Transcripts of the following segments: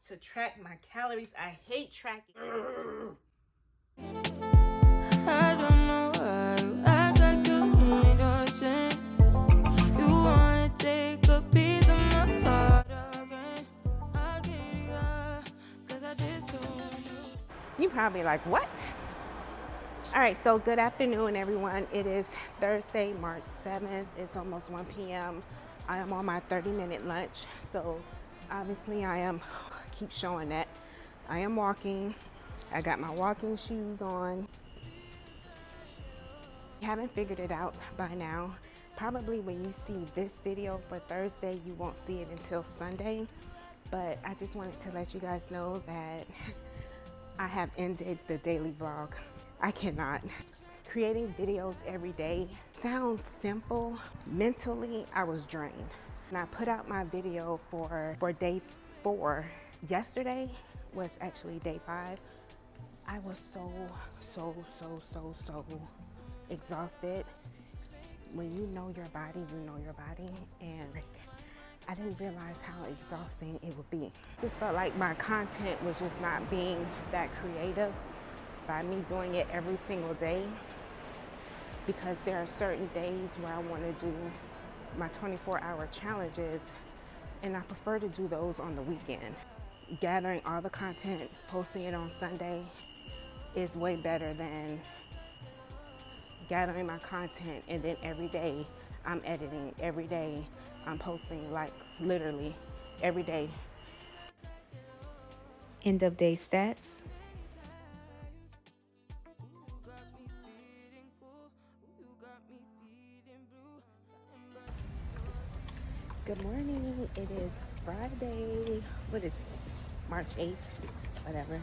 to track my calories. I hate tracking. I don't know why you act like you innocent. You wanna take a piece of my heart again. I get it all, 'cause I just don't know. You probably like, what? All right, so good afternoon, everyone. It is Thursday, March 7th. It's almost 1 p.m. I am on my 30-minute lunch. So obviously keep showing that. I am walking. I got my walking shoes on. If you haven't figured it out by now, probably when you see this video for Thursday, you won't see it until Sunday. But I just wanted to let you guys know that I have ended the daily vlog. I cannot. Creating videos every day sounds simple. Mentally, I was drained. And I put out my video for day 4. Yesterday was actually day 5. I was so exhausted. When you know your body, you know your body. And I didn't realize how exhausting it would be. Just felt like my content was just not being that creative by me doing it every single day, because there are certain days where I want to do my 24-hour challenges, and I prefer to do those on the weekend. Gathering all the content, posting it on Sunday is way better than gathering my content and then every day I'm editing, every day I'm posting, like literally every day. End of day stats. Good morning. It is Friday. What is it? March 8th, whatever.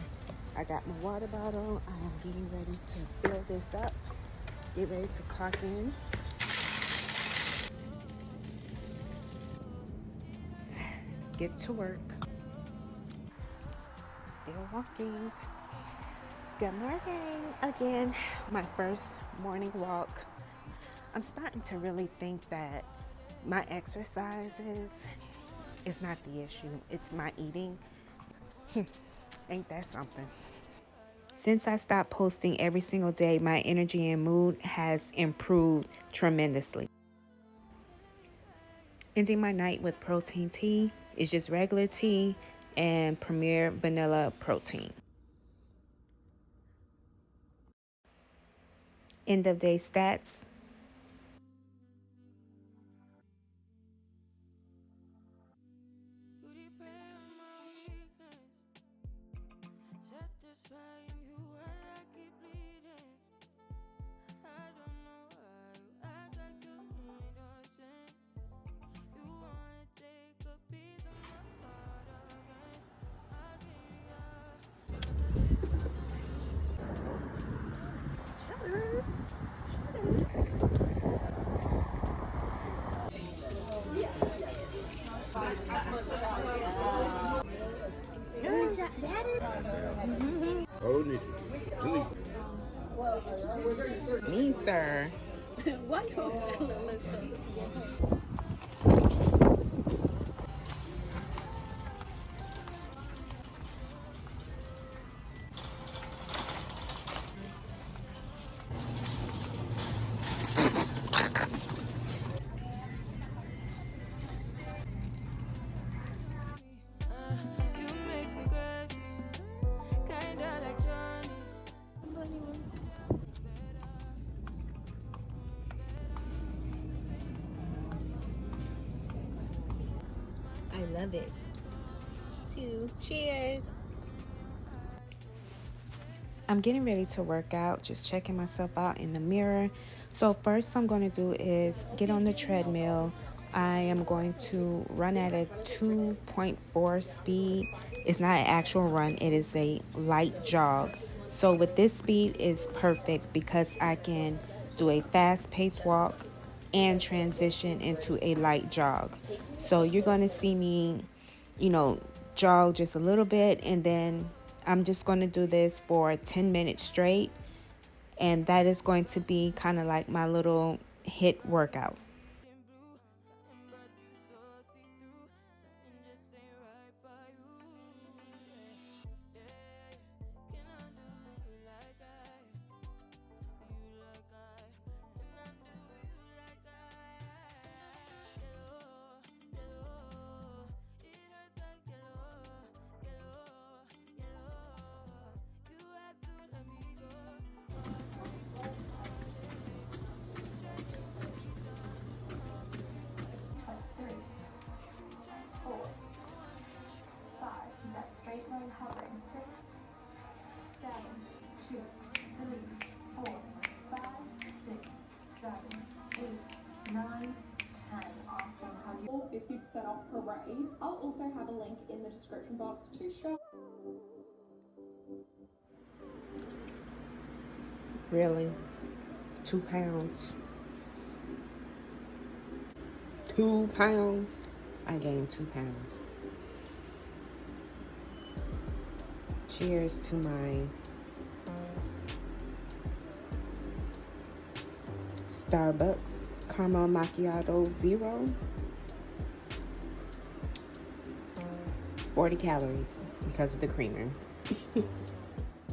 I got my water bottle. I am getting ready to fill this up. Get ready to clock in. Get to work. Still walking. Good morning again. My first morning walk. I'm starting to really think that my exercises is not the issue. It's my eating. Ain't that something? Since I stopped posting every single day, my energy and mood has improved tremendously. Ending my night with protein tea. It's just regular tea and Premier Vanilla Protein. End of day stats. Me, sir. Why you selling so I love it. Cheers. I'm getting ready to work out, just checking myself out in the mirror. So first I'm going to do is get on the treadmill. I am going to run at a 2.4 speed. It's not an actual run, it is a light jog. So with this speed is perfect because I can do a fast-paced walk and transition into a light jog. So you're going to see me, jog just a little bit, and then I'm just going to do this for 10 minutes straight, and that is going to be kind of like my little HIIT workout. 7, 8, 9, 10. Awesome. How do you 50% off parade. I'll also have a link in the description box to show. Really? 2 pounds? 2 pounds? I gained 2 pounds. Cheers to my Starbucks Caramel Macchiato Zero. 40 calories because of the creamer.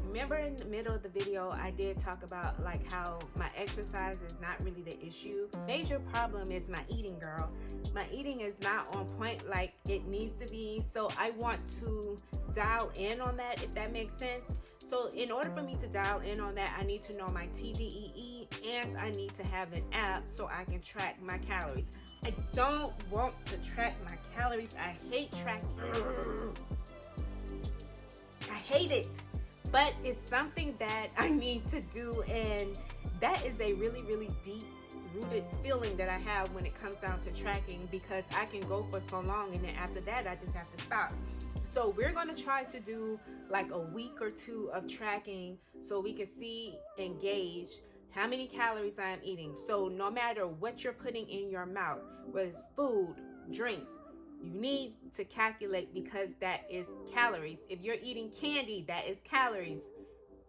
Remember in the middle of the video, I did talk about like how my exercise is not really the issue. Major problem is my eating, girl. My eating is not on point like it needs to be. So I want to dial in on that, if that makes sense. So in order for me to dial in on that, I need to know my TDEE and I need to have an app so I can track my calories. I don't want to track my calories. I hate tracking. I hate it. But it's something that I need to do, and that is a really, really deep rooted feeling that I have when it comes down to tracking, because I can go for so long and then after that I just have to stop. So we're going to try to do like a week or two of tracking so we can see and gauge how many calories I am eating. So no matter what you're putting in your mouth, whether it's food, drinks, you need to calculate, because that is calories. If you're eating candy, that is calories.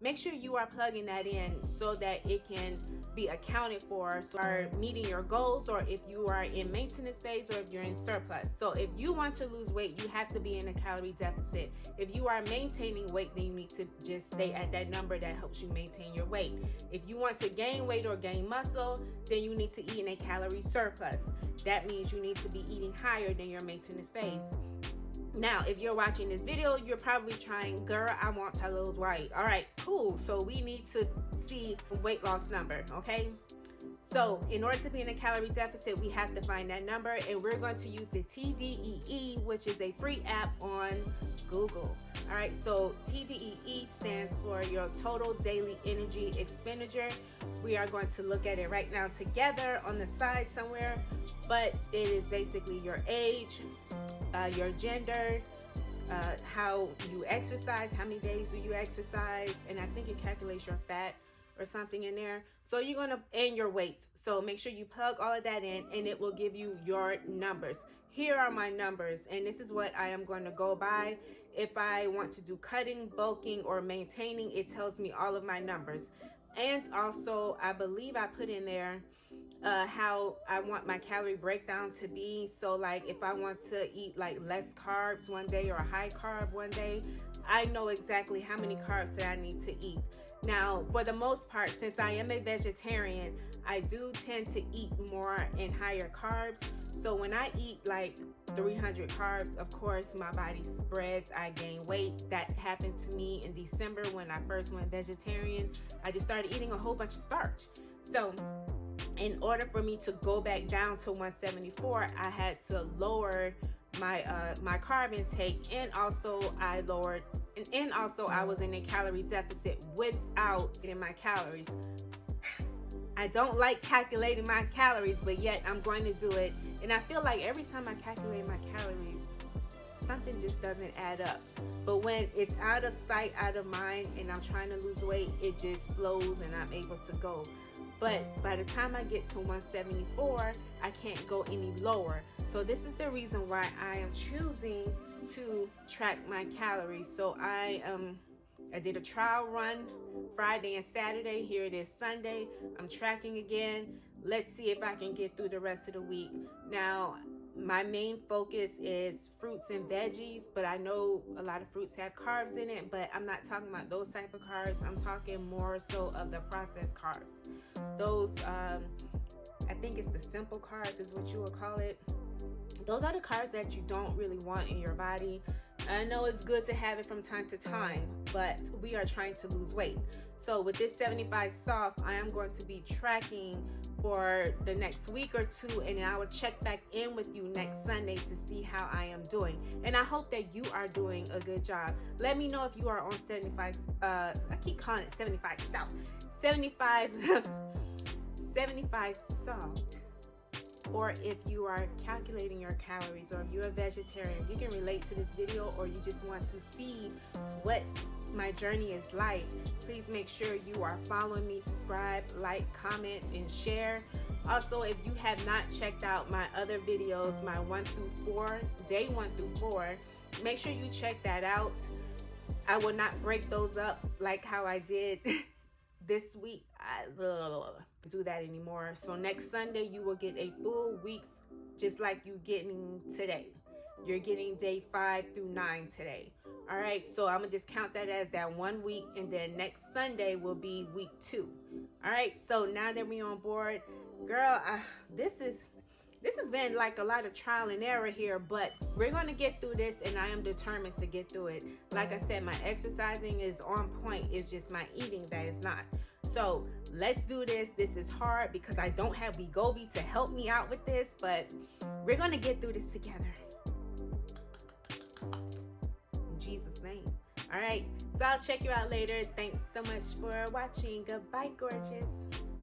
Make sure you are plugging that in so that it can be accounted for, so you are meeting your goals, or if you are in maintenance phase, or if you're in surplus. So if you want to lose weight, you have to be in a calorie deficit. If you are maintaining weight, then you need to just stay at that number that helps you maintain your weight. If you want to gain weight or gain muscle, then you need to eat in a calorie surplus. That means you need to be eating higher than your maintenance phase. Now, if you're watching this video, you're probably trying, girl, I want to lose weight. All right, cool. So we need to see a weight loss number, okay? So in order to be in a calorie deficit, we have to find that number, and we're going to use the TDEE, which is a free app on Google. All right, so TDEE stands for your total daily energy expenditure. We are going to look at it right now together on the side somewhere, but it is basically your age, your gender, how you exercise, how many days do you exercise, and I think it calculates your fat or something in there. So you're gonna, and your weight. So make sure you plug all of that in and it will give you your numbers. Here are my numbers, and this is what I am going to go by. If I want to do cutting, bulking, or maintaining, it tells me all of my numbers. And also, I believe I put in there how I want my calorie breakdown to be. So like if I want to eat like less carbs one day or a high carb one day, I know exactly how many carbs that I need to eat. Now, for the most part, since I am a vegetarian, I do tend to eat more and higher carbs. So when I eat like 300 carbs, of course, my body spreads, I gain weight. That happened to me in December when I first went vegetarian. I just started eating a whole bunch of starch. So in order for me to go back down to 174, I had to lower my my carb intake, and also I lowered, and also I was in a calorie deficit without getting my calories. I don't like calculating my calories, but yet I'm going to do it. And I feel like every time I calculate my calories, something just doesn't add up. But when it's out of sight, out of mind, and I'm trying to lose weight, it just flows and I'm able to go. But by the time I get to 174, I can't go any lower. So this is the reason why I am choosing to track my calories. So I did a trial run Friday and Saturday. Here it is Sunday. I'm tracking again. Let's see if I can get through the rest of the week. Now, my main focus is fruits and veggies, but I know a lot of fruits have carbs in it, but I'm not talking about those type of carbs. I'm talking more so of the processed carbs. Those, I think it's the simple carbs is what you would call it. Those are the carbs that you don't really want in your body. I know it's good to have it from time to time, but we are trying to lose weight. So with this 75 soft, I am going to be tracking for the next week or two, and then I will check back in with you next Sunday to see how I am doing. And I hope that you are doing a good job. Let me know if you are on 75, I keep calling it 75 South, 75 75 salt, or if you are calculating your calories, or if you're a vegetarian, if you can relate to this video, or you just want to see what my journey is like, please make sure you are following me, subscribe, like, comment, and share. Also, if you have not checked out my other videos, my 1 through 4, day 1 through 4, make sure you check that out. I will not break those up like how I did this week. I do that anymore. So next Sunday you will get a full week's, just like you getting today. You're getting day 5 through 9 today. All right, so I'm gonna just count that as that 1 week, and then next Sunday will be week 2. All right, so now that we're on board, girl, this has been like a lot of trial and error here, but we're gonna get through this, and I am determined to get through it. Like I said, my exercising is on point. It's just my eating that is not. So let's do this. This is hard because I don't have Wegovy to help me out with this, but we're gonna get through this together. In Jesus' name. All right, so I'll check you out later. Thanks so much for watching. Goodbye, gorgeous.